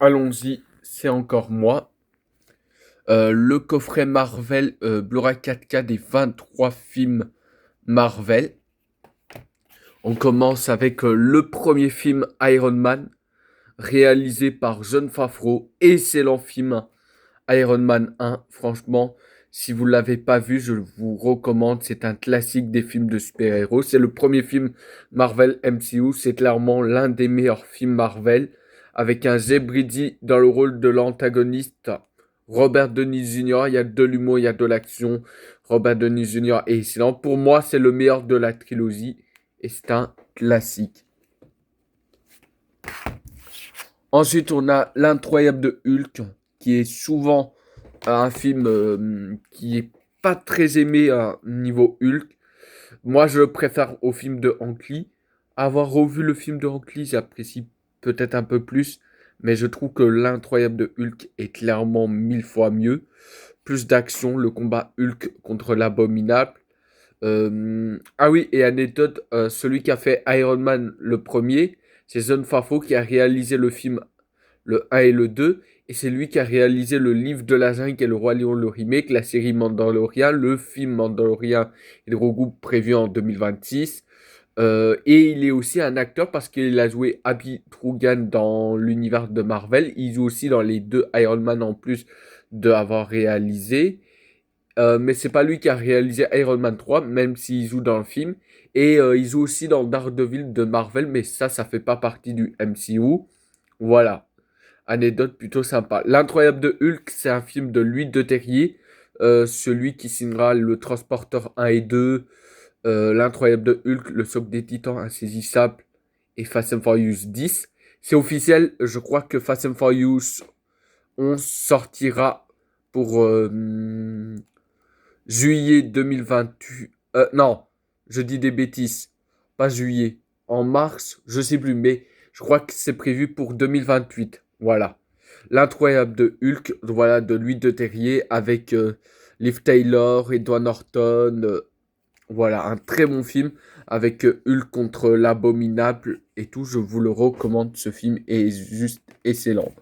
Allons-y, c'est encore moi. Le coffret Marvel Blu-ray 4K des 23 films Marvel. On commence avec le premier film Iron Man, réalisé par Jon Favreau. Excellent film Iron Man 1. Franchement, si vous ne l'avez pas vu, je vous recommande. C'est un classique des films de super-héros. C'est le premier film Marvel MCU. C'est clairement l'un des meilleurs films Marvel. Avec un Zebridi dans le rôle de l'antagoniste. Robert Downey Jr. Il y a de l'humour, il y a de l'action. Robert Downey Jr. est excellent. Pour moi, c'est le meilleur de la trilogie. Et c'est un classique. Ensuite, on a L'incroyable de Hulk, qui est souvent un film qui est pas très aimé niveau Hulk. Moi, je le préfère au film de Ang Lee. Avoir revu le film de Ang Lee, j'apprécie peut-être un peu plus, mais je trouve que L'incroyable de Hulk est clairement 1000 fois mieux. Plus d'action, le combat Hulk contre l'Abominable. Ah oui, et anecdote, celui qui a fait Iron Man le premier, c'est Jon Favreau qui a réalisé le film le 1 et le 2, et c'est lui qui a réalisé le livre de la jungle et le roi lion, le remake, la série Mandalorian, le film Mandalorian et le regroupe prévu en 2026. Et il est aussi un acteur parce qu'il a joué Abby Trugan dans l'univers de Marvel. Il joue aussi dans les deux Iron Man en plus d'avoir réalisé. Mais c'est pas lui qui a réalisé Iron Man 3, même s'il joue dans le film. Et il joue aussi dans Daredevil de Marvel, mais ça fait pas partie du MCU. Voilà. Anecdote plutôt sympa. L'incroyable de Hulk, c'est un film de Louis de Terrier, celui qui signera Le Transporteur 1 et 2, L'incroyable de Hulk, Le Soc des Titans, Insaisissable et Fast and Furious 10. C'est officiel, je crois que Fast and Furious 11 sortira pour juillet 2028. Non, je dis des bêtises. Pas juillet. En mars, je sais plus, mais je crois que c'est prévu pour 2028. Voilà. L'incroyable de Hulk, voilà, de Louis de Terrier avec Liv Taylor, Edward Norton. Voilà, un très bon film avec Hulk contre l'Abominable et tout. Je vous le recommande, ce film est juste excellent.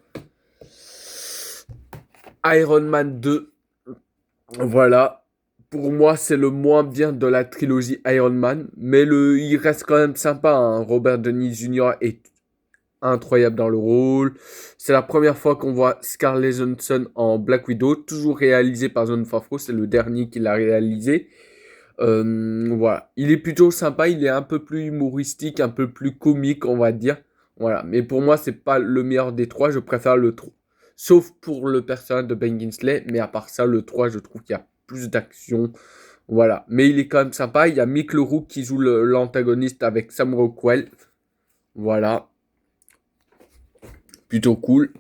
Iron Man 2, voilà. Pour moi, c'est le moins bien de la trilogie Iron Man, mais il reste quand même sympa, hein. Robert Downey Jr. est incroyable dans le rôle. C'est la première fois qu'on voit Scarlett Johansson en Black Widow, toujours réalisé par Jon Favreau, c'est le dernier qui l'a réalisé. Voilà, il est plutôt sympa, il est un peu plus humoristique, un peu plus comique, on va dire. Voilà, mais pour moi, c'est pas le meilleur des trois, je préfère le 3. Sauf pour le personnage de Ben Kingsley, mais à part ça, le 3, je trouve qu'il y a plus d'action. Voilà, mais il est quand même sympa. Il y a Mick Leroux qui joue l'antagoniste avec Sam Rockwell. Voilà, plutôt cool.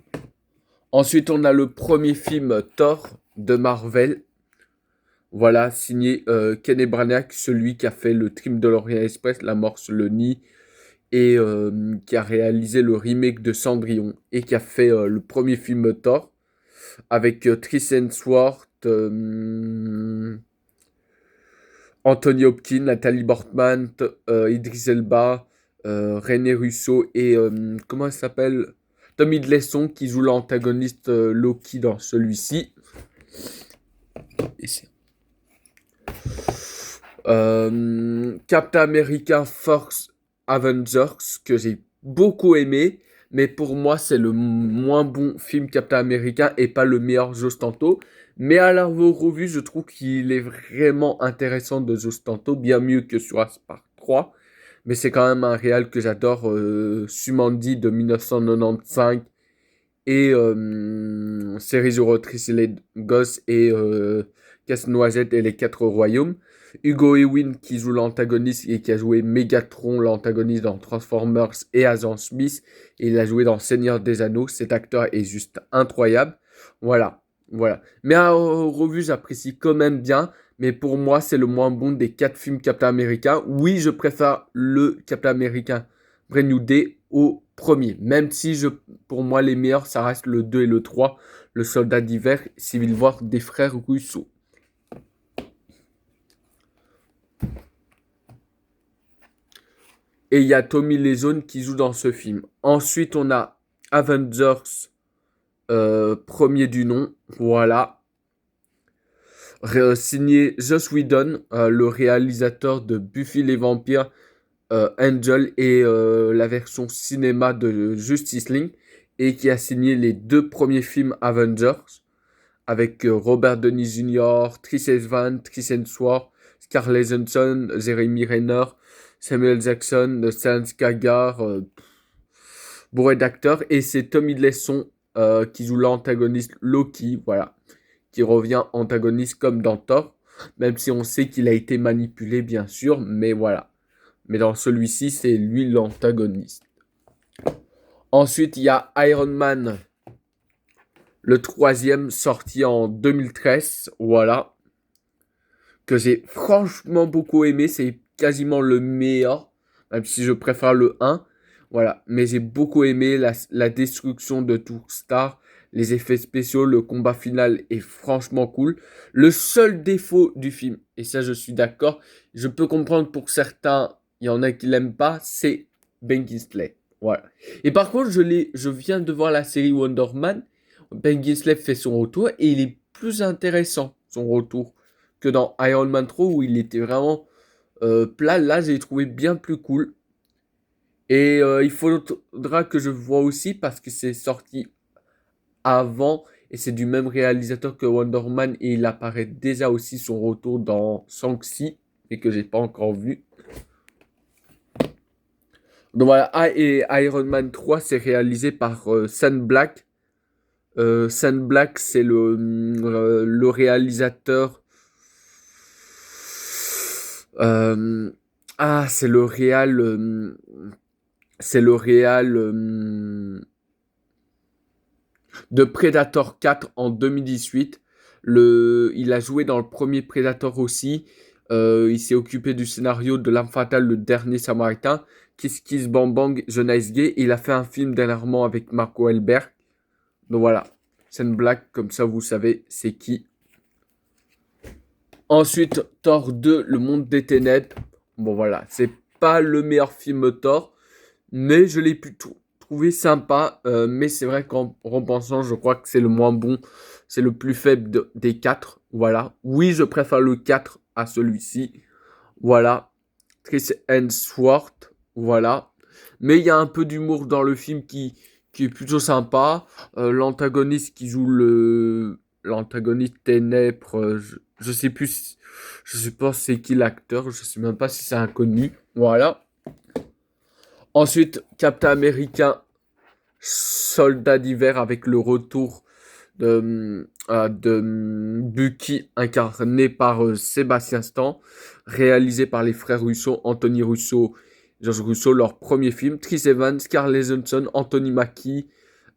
Ensuite, on a le premier film Thor de Marvel. Voilà, signé Ken Branagh, celui qui a fait le Trim de l'Orient Express, La Morse, le Nid, et qui a réalisé le remake de Cendrillon, et qui a fait le premier film Thor, avec Chris Hemsworth, Anthony Hopkins, Nathalie Portman, Idris Elba, René Russo, et comment elle s'appelle, Tommy Hiddleston, qui joue l'antagoniste Loki dans celui-ci. Et c'est Captain America Force Avengers, que j'ai beaucoup aimé, mais pour moi c'est le moins bon film Captain America et pas le meilleur Joe Stanto. Mais à la revue, je trouve qu'il est vraiment intéressant de Joe Stanto, bien mieux que sur Aspar 3. Mais c'est quand même un réal que j'adore, Sumandi de 1995 et Série Zorotrice les Gosses et Casse-Noisette et les Quatre Royaumes. Hugo Ewing qui joue l'antagoniste et qui a joué Megatron, l'antagoniste dans Transformers et Agent Smith. Et il a joué dans Seigneur des Anneaux. Cet acteur est juste incroyable. Voilà, voilà. Mais à revue, j'apprécie quand même bien. Mais pour moi, c'est le moins bon des 4 films Captain America. Oui, je préfère le Captain America Brand New Day au premier. Même si pour moi, les meilleurs, ça reste le 2 et le 3. Le Soldat d'hiver, Civil War des frères Russo. Et il y a Tommy Lee Jones qui joue dans ce film. Ensuite, on a Avengers premier du nom, voilà. Signé Joss Whedon, le réalisateur de Buffy les vampires, Angel et la version cinéma de Justice League, et qui a signé les deux premiers films Avengers avec Robert Downey Jr., Chris Evans, Chris Hemsworth, Scarlett Johansson, Jeremy Renner, Samuel Jackson, Stellan Skarsgård, bourré d'acteurs, et c'est Tommy Hiddleston qui joue l'antagoniste Loki, voilà, qui revient antagoniste comme dans Thor, même si on sait qu'il a été manipulé bien sûr, mais voilà. Mais dans celui-ci, c'est lui l'antagoniste. Ensuite, il y a Iron Man, le troisième, sorti en 2013, voilà, que j'ai franchement beaucoup aimé, c'est quasiment le meilleur, même si je préfère le 1, voilà, mais j'ai beaucoup aimé la destruction de tout Star, les effets spéciaux, le combat final est franchement cool. Le seul défaut du film, et ça je suis d'accord, je peux comprendre pour certains, il y en a qui l'aiment pas, c'est Ben Kingsley, voilà. Et par contre, je viens de voir la série Wonder Man, Ben Kingsley fait son retour et il est plus intéressant, son retour, que dans Iron Man 3 où il était vraiment plat. Là, j'ai trouvé bien plus cool. Et il faudra que je vois aussi parce que c'est sorti avant et c'est du même réalisateur que Wonder Man et il apparaît déjà aussi son retour dans Shang-Chi et que j'ai pas encore vu. Donc voilà, et Iron Man 3 c'est réalisé par Sam Black. Sam Black c'est le réalisateur. C'est le réal. C'est le réal de Predator 4 en 2018. Il a joué dans le premier Predator aussi. Il s'est occupé du scénario de L'Arme Fatale, le dernier Samaritain, Kiss Kiss Bang Bang, The Nice Guy. Il a fait un film dernièrement avec Marco Wahlberg. Donc voilà, Sam Black, comme ça vous savez c'est qui. Ensuite, Thor 2, Le Monde des Ténèbres. Bon voilà, c'est pas le meilleur film Thor, mais je l'ai pu trouver sympa. Mais c'est vrai qu'en repensant, je crois que c'est le moins bon. C'est le plus faible des quatre. Voilà. Oui, je préfère le 4 à celui-ci. Voilà. Chris Hemsworth. Voilà. Mais il y a un peu d'humour dans le film qui est plutôt sympa. L'antagoniste qui joue l'antagoniste Ténèbres, je sais plus, je sais pas c'est qui l'acteur, je sais même pas si c'est inconnu. Voilà. Ensuite, Captain America, Soldat d'hiver avec le retour de Bucky incarné par Sébastien Stan, réalisé par les frères Russo, Anthony Russo, George Russo, leur premier film. Chris Evans, Scarlett Johansson, Anthony Mackie,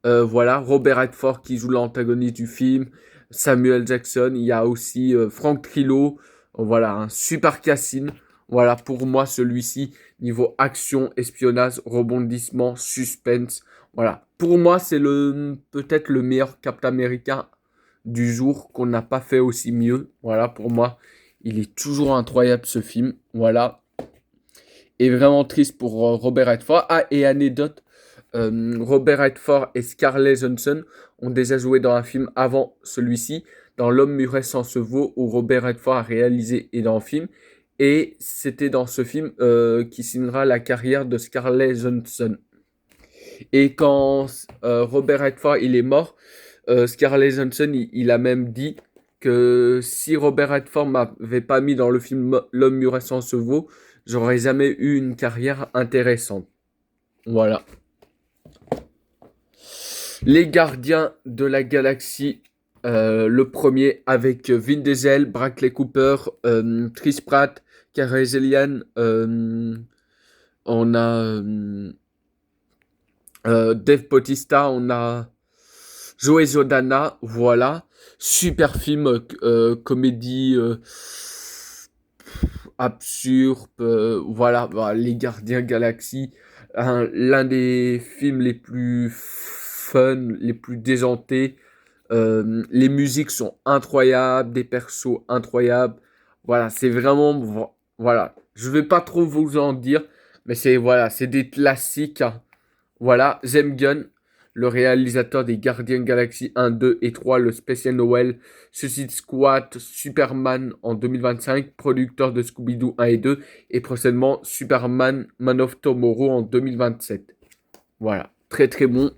voilà, Robert Redford qui joue l'antagoniste du film, Samuel Jackson, il y a aussi Frank Grillo, voilà, un super casting. Voilà, pour moi, celui-ci, niveau action, espionnage, rebondissement, suspense, voilà. Pour moi, c'est peut-être le meilleur Captain America du jour qu'on n'a pas fait aussi mieux. Voilà, pour moi, il est toujours incroyable ce film. Voilà. Et vraiment triste pour Robert Redford. Ah, et anecdote, Robert Redford et Scarlett Johansson ont déjà joué dans un film avant celui-ci, dans L'homme muret sans se vaut, où Robert Redford a réalisé et dans le film. Et c'était dans ce film qui signera la carrière de Scarlett Johansson. Et quand Robert Redford il est mort, Scarlett Johansson il a même dit que si Robert Redford m'avait pas mis dans le film L'homme muret sans se vaut, j'aurais jamais eu une carrière intéressante. Voilà. Les Gardiens de la Galaxie, le premier avec Vin Diesel, Bradley Cooper, Chris Pratt, Cara Delevingne, on a Dave Bautista, on a Zoé Saldana, voilà. Super film, comédie absurde, voilà, Les Gardiens Galaxie, l'un des films les plus fun, les plus déjantés. Les musiques sont incroyables, des persos incroyables. Voilà, c'est vraiment, voilà. Je vais pas trop vous en dire, mais c'est voilà, c'est des classiques, hein. Voilà, James Gunn, le réalisateur des Gardiens Galaxy 1, 2 et 3, le spécial Noël, Suicide Squad, Superman en 2025, producteur de Scooby-Doo 1 et 2, et prochainement Superman Man of Tomorrow en 2027. Voilà, très très bon.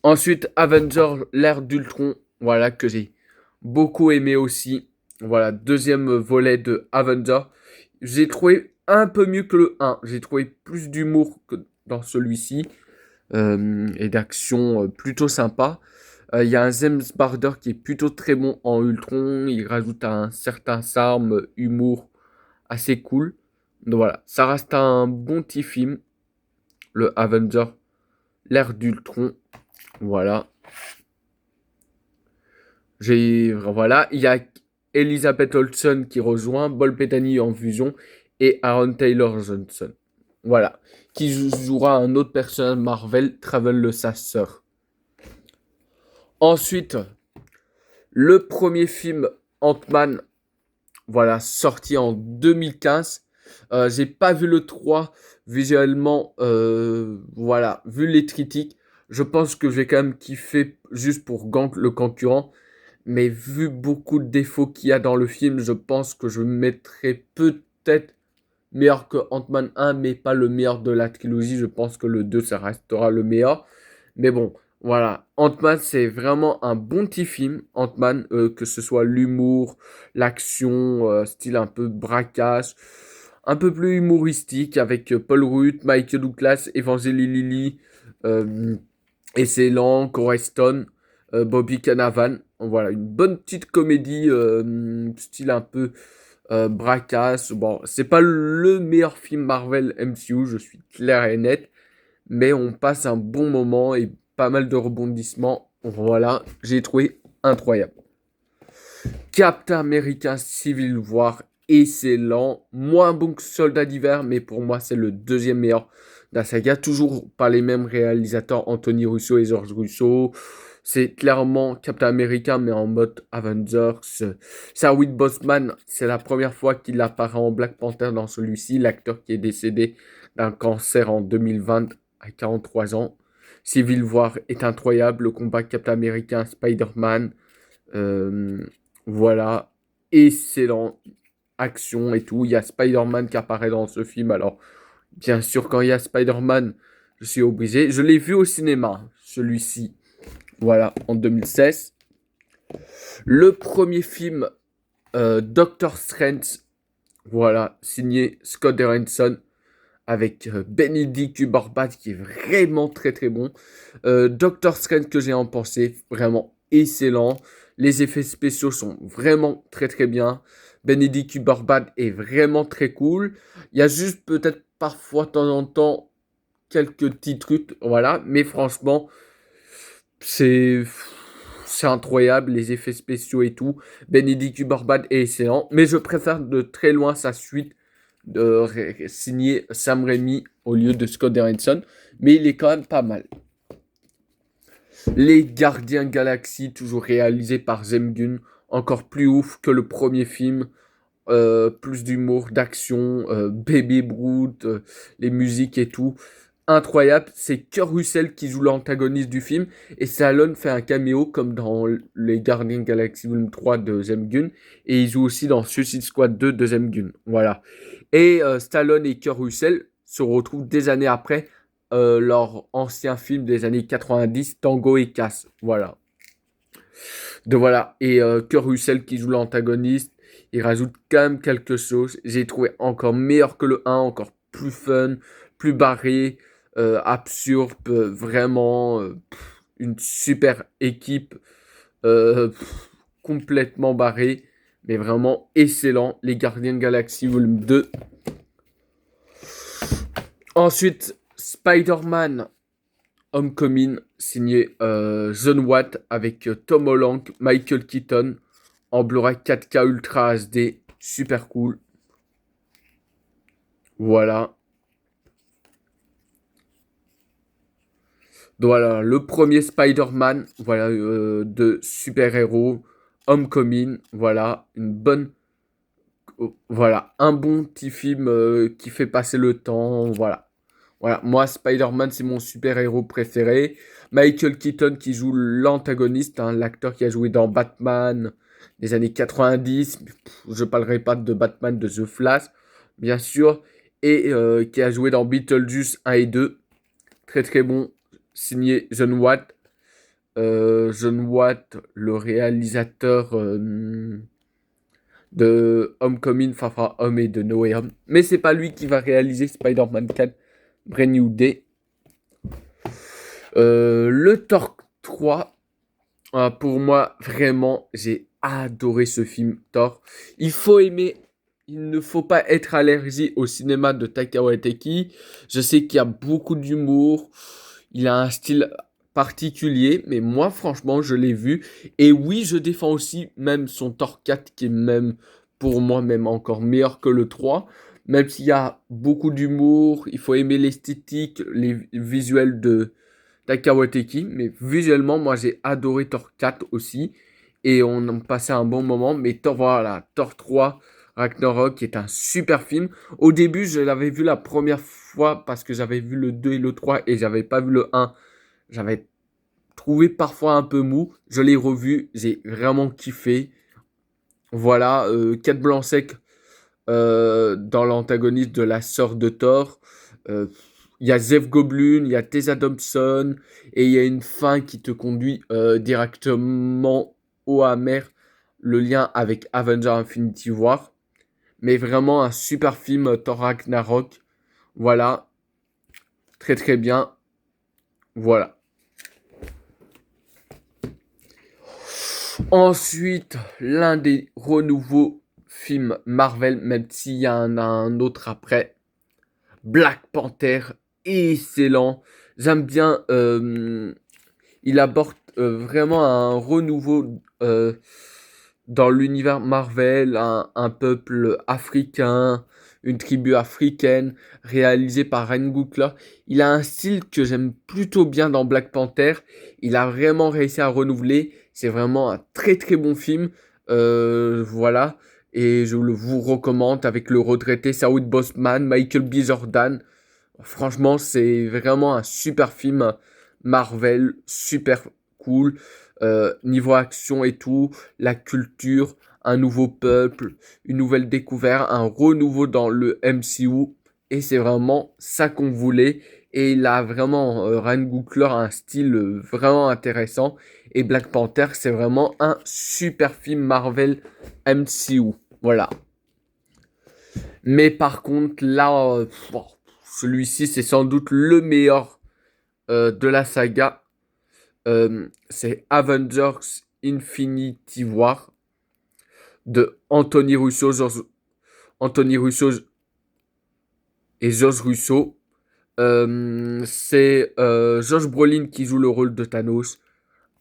Ensuite, Avengers, l'ère d'Ultron, voilà, que j'ai beaucoup aimé aussi. Voilà, deuxième volet de Avengers. J'ai trouvé un peu mieux que le 1. J'ai trouvé plus d'humour que dans celui-ci. Et d'action plutôt sympa. Il y a un James Barder qui est plutôt très bon en Ultron. Il rajoute un certain charme, humour assez cool. Donc voilà, ça reste un bon petit film. Le Avenger, l'ère d'Ultron. Voilà. Voilà, il y a Elizabeth Olsen qui rejoint, Paul Bettany en fusion et Aaron Taylor Johnson. Voilà, qui jouera un autre personnage Marvel, Travel le Chasseur. Ensuite, le premier film Ant-Man, voilà, sorti en 2015. J'ai pas vu le 3 visuellement, voilà, vu les critiques, je pense que je vais quand même kiffer juste pour Gank le concurrent. Mais vu beaucoup de défauts qu'il y a dans le film, je pense que je mettrai peut-être meilleur que Ant-Man 1, mais pas le meilleur de la trilogie. Je pense que le 2, ça restera le meilleur. Mais bon, voilà. Ant-Man, c'est vraiment un bon petit film. Ant-Man, que ce soit l'humour, l'action, style un peu braquage, un peu plus humoristique, avec Paul Rudd, Michael Douglas, Evangeline Lilly, euh, excellent, Corey Stone, Bobby Cannavale. Voilà, une bonne petite comédie, style un peu bracasse. Bon, c'est pas le meilleur film Marvel MCU, je suis clair et net, mais on passe un bon moment et pas mal de rebondissements. Voilà, j'ai trouvé incroyable. Captain America Civil War, excellent. Moins bon que Soldat d'hiver, mais pour moi, c'est le deuxième meilleur de la saga. Toujours par les mêmes réalisateurs, Anthony Russo et George Russo. C'est clairement Captain America, mais en mode Avengers. Chadwick Boseman, c'est la première fois qu'il apparaît en Black Panther dans celui-ci. L'acteur qui est décédé d'un cancer en 2020 à 43 ans. Civil War est incroyable. Le combat Captain America, Spider-Man. Euh, voilà, excellent, action et tout. Il y a Spider-Man qui apparaît dans ce film. Alors, bien sûr, quand il y a Spider-Man, je suis obligé. Je l'ai vu au cinéma, celui-ci. Voilà, en 2016. Le premier film, Doctor Strange. Voilà, signé Scott Derrickson avec Benedict Cumberbatch qui est vraiment très très bon. Doctor Strange que j'ai en pensé, vraiment excellent. Les effets spéciaux sont vraiment très très bien. Benedict Cumberbatch est vraiment très cool. Il y a juste peut-être parfois de temps en temps quelques petits trucs, voilà. Mais franchement, c'est c'est incroyable les effets spéciaux et tout. Benedict Cumberbatch est excellent, mais je préfère de très loin sa suite de signer Sam Raimi au lieu de Scott Derrickson, mais il est quand même pas mal. Les Gardiens Galaxy, toujours réalisé par James Gunn, encore plus ouf que le premier film. Plus d'humour, d'action, Baby Brute, les musiques et tout. Incroyable, c'est Kurt Russell qui joue l'antagoniste du film et Stallone fait un caméo comme dans les Gardiens Galaxy Volume 3 de James Gunn et il joue aussi dans Suicide Squad 2 de James Gunn. Voilà. Et Stallone et Kurt Russell se retrouvent des années après leur ancien film des années 90, Tango et Casse. Voilà. De voilà. Et Kurt Russell qui joue l'antagoniste, il rajoute quand même quelque chose. J'ai trouvé encore meilleur que le 1, encore plus fun, plus barré, absurde, vraiment une super équipe complètement barrée, mais vraiment excellent. Les Gardiens de Galaxy Volume 2. Ensuite, Spider-Man Homecoming, signé John Watt avec Tom Holland, Michael Keaton, en Blu-ray 4K Ultra HD, super cool. Voilà. Donc voilà, le premier Spider-Man, voilà, de super-héros, Homecoming, voilà, une bonne, voilà, un bon petit film qui fait passer le temps, voilà. Voilà, moi, Spider-Man, c'est mon super-héros préféré. Michael Keaton qui joue l'antagoniste, hein, l'acteur qui a joué dans Batman des années 90. Je parlerai pas de Batman de The Flash, bien sûr. Et qui a joué dans Beetlejuice 1 et 2. Très très bon, signé John Watt. John Watt, le réalisateur de Homecoming, Far From Home et de No Way Home. Mais c'est pas lui qui va réaliser Spider-Man 4 Brand New Day. Le Thor 3, pour moi, vraiment, j'ai adoré ce film Thor. Il ne faut pas être allergique au cinéma de Taika Waititi. Je sais qu'il y a beaucoup d'humour. Il a un style particulier, mais moi, franchement, je l'ai vu. Et oui, je défends aussi même son Thor 4, qui est même, pour moi, même encore meilleur que le 3. Même s'il y a beaucoup d'humour, il faut aimer l'esthétique, les visuels de Taika Waititi. Mais visuellement, moi, j'ai adoré Thor 4 aussi. Et on a passé un bon moment. Mais Thor, voilà, Thor 3, Ragnarok est un super film. Au début, je l'avais vu la première fois parce que j'avais vu le 2 et le 3 et j'avais pas vu le 1. J'avais trouvé parfois un peu mou. Je l'ai revu, j'ai vraiment kiffé. Voilà, Kate Blanchett dans l'antagoniste de la sœur de Thor. Euh, Il y a Jeff Goldblum, il y a Tessa Thompson et il y a une fin qui te conduit directement au amer, le lien avec Avengers Infinity War. Mais vraiment un super film, Thor Ragnarok. Voilà, très très bien. Voilà. Ensuite, l'un des renouveaux films Marvel, même s'il y en a un autre après, Black Panther, excellent. J'aime bien, il aborde vraiment un renouveau dans l'univers Marvel, un peuple africain, une tribu africaine, réalisé par Ryan Coogler. Il a un style que j'aime plutôt bien dans Black Panther. Il a vraiment réussi à renouveler. C'est vraiment un très très bon film. Voilà. Et je le vous recommande avec le retraité Saoud Bossman, Michael B. Jordan. Franchement, c'est vraiment un super film Marvel, super cool. Niveau action et tout, la culture, un nouveau peuple, une nouvelle découverte, un renouveau dans le MCU. Et c'est vraiment ça qu'on voulait. Et il a vraiment, Ryan Coogler a un style vraiment intéressant. Et Black Panther, c'est vraiment un super film Marvel MCU. Voilà. Mais par contre, là, bon, celui-ci, c'est sans doute le meilleur de la saga. C'est Avengers Infinity War de Anthony Russo et George Russo. C'est Josh Brolin qui joue le rôle de Thanos.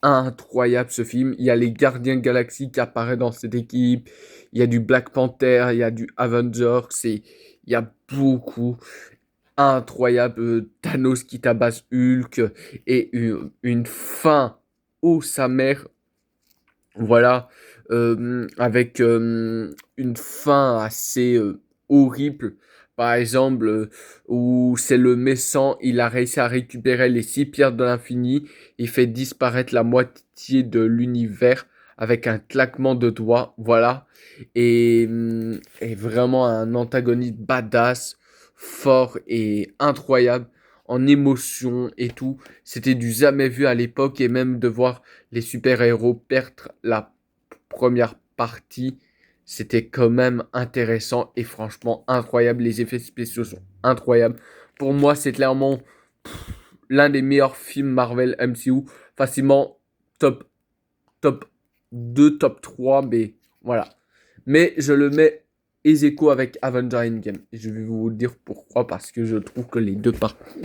Incroyable ce film. Il y a les Gardiens Galaxy qui apparaissent dans cette équipe. Il y a du Black Panther, il y a du Avengers. Il y a beaucoup. Incroyable. Thanos qui tabasse Hulk. Et une fin ô sa mère. Voilà. Avec une fin assez horrible. Par exemple, où c'est le méchant, il a réussi à récupérer les 6 pierres de l'infini. Il fait disparaître la moitié de l'univers avec un claquement de doigts. Voilà. Et vraiment un antagoniste badass, fort et incroyable en émotion et tout. C'était du jamais vu à l'époque et même de voir les super-héros perdre la première partie, c'était quand même intéressant et franchement incroyable. Les effets spéciaux sont incroyables. Pour moi, c'est clairement l'un des meilleurs films Marvel MCU. Facilement top, top 2, top 3, mais voilà. Mais je le mets ex aequo avec Avengers Endgame. Et je vais vous dire pourquoi, parce que je trouve que les deux parties.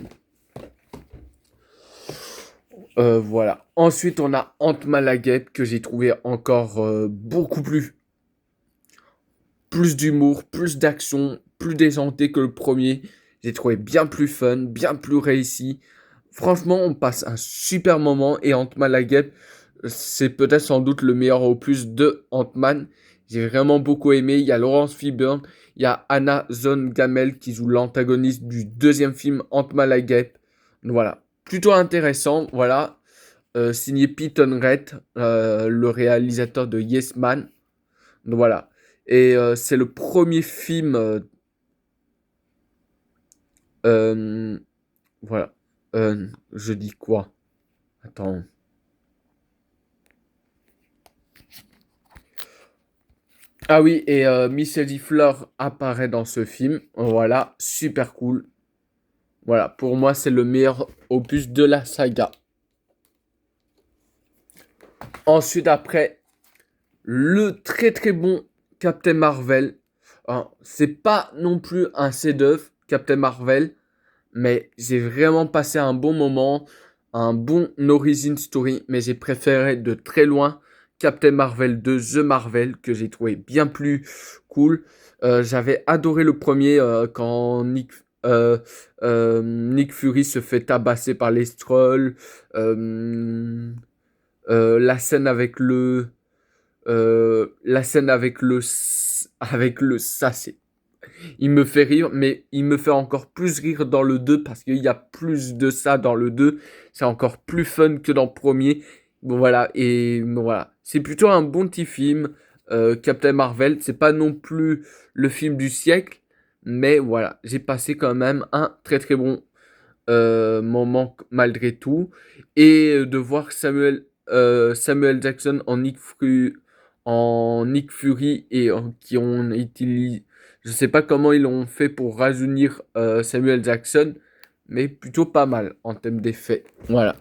Voilà. Ensuite, on a Ant-Man la Guêpe que j'ai trouvé encore beaucoup plus d'humour, plus d'action, plus déjanté que le premier. J'ai trouvé bien plus fun, bien plus réussi. Franchement, on passe un super moment et Ant-Man la Guêpe, c'est peut-être sans doute le meilleur au plus de Ant-Man. J'ai vraiment beaucoup aimé. Il y a Laurence Fishburne, il y a Anna Zohn-Gamel qui joue l'antagoniste du deuxième film Ant-Man la Guêpe. Voilà, plutôt intéressant. Voilà, signé Peyton Reed, le réalisateur de Yes Man. Voilà, et c'est le premier film. Euh, voilà, je dis quoi? Attends. Ah oui, et Michel Fleur apparaît dans ce film. Voilà, super cool. Voilà, pour moi, c'est le meilleur opus de la saga. Ensuite, après, le très très bon Captain Marvel. Alors, c'est pas non plus un chef-d'œuvre, Captain Marvel, mais j'ai vraiment passé un bon moment, un bon origin story, mais j'ai préféré de très loin Captain Marvel 2, The Marvel, que j'ai trouvé bien plus cool. J'avais adoré le premier quand euh, Nick Fury se fait tabasser par les Skrulls. La scène avec la scène avec le sachet. Il me fait rire, mais il me fait encore plus rire dans le 2 parce qu'il y a plus de ça dans le 2. C'est encore plus fun que dans le premier. Bon voilà, et bon, voilà. C'est plutôt un bon petit film. Captain Marvel, c'est pas non plus le film du siècle, mais voilà, j'ai passé quand même un très très bon malgré tout. Et de voir Samuel Jackson en Nick Fury et qui ont utilisé. Je sais pas comment ils l'ont fait pour rajeunir Samuel Jackson, mais plutôt pas mal en termes d'effets. Voilà.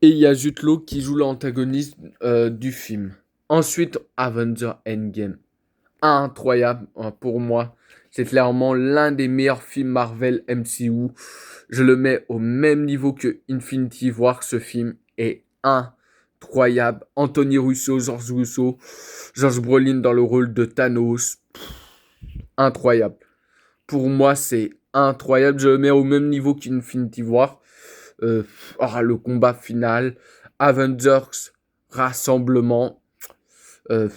Et il y a Jude Law qui joue l'antagoniste du film. Ensuite, Avenger Endgame. Incroyable pour moi. C'est clairement l'un des meilleurs films Marvel MCU. Je le mets au même niveau que Infinity War. Ce film est incroyable. Anthony Russo, George Brolin dans le rôle de Thanos. Incroyable. Pour moi, c'est incroyable. Je le mets au même niveau qu'Infinity War. Le combat final. Avengers, rassemblement. Euh,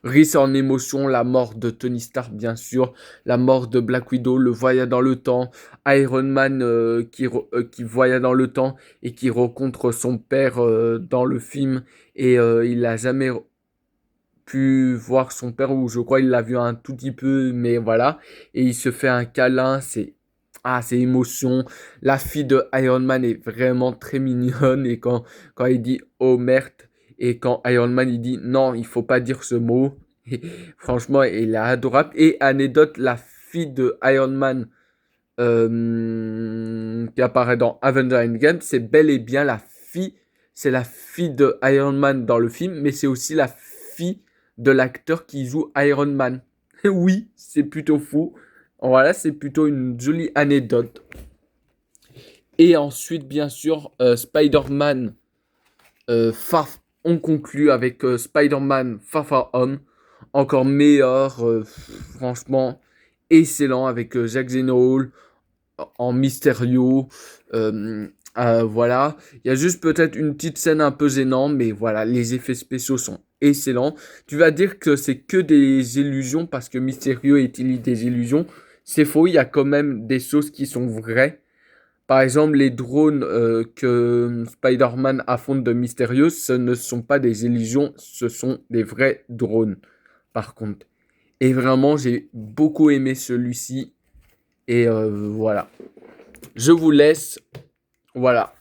Riche en émotions, la mort de Tony Stark bien sûr, la mort de Black Widow, le voyage dans le temps, Iron Man qui voyage dans le temps et qui rencontre son père dans le film et il n'a jamais pu voir son père ou je crois il l'a vu un tout petit peu mais voilà et il se fait un câlin, c'est émotion. La fille de Iron Man est vraiment très mignonne et quand il dit oh merde et quand Iron Man il dit non, il faut pas dire ce mot. Et, franchement, il est adorable. Et anecdote, la fille de Iron Man qui apparaît dans Avengers Endgame, c'est bel et bien c'est la fille de Iron Man dans le film, mais c'est aussi la fille de l'acteur qui joue Iron Man. Oui, c'est plutôt fou. Voilà, c'est plutôt une jolie anecdote. Et ensuite, bien sûr, Spider-Man on conclut avec Spider-Man Far Far Home. Encore meilleur, franchement, excellent avec Jack Gyllenhaal en Mysterio. Voilà. Il y a juste peut-être une petite scène un peu gênante, mais voilà, les effets spéciaux sont excellents. Tu vas dire que c'est que des illusions parce que Mysterio utilise des illusions. C'est faux, il y a quand même des choses qui sont vraies. Par exemple, les drones que Spider-Man affronte de Mysterio, ce ne sont pas des illusions, ce sont des vrais drones, par contre. Et vraiment, j'ai beaucoup aimé celui-ci. Et voilà. Je vous laisse. Voilà.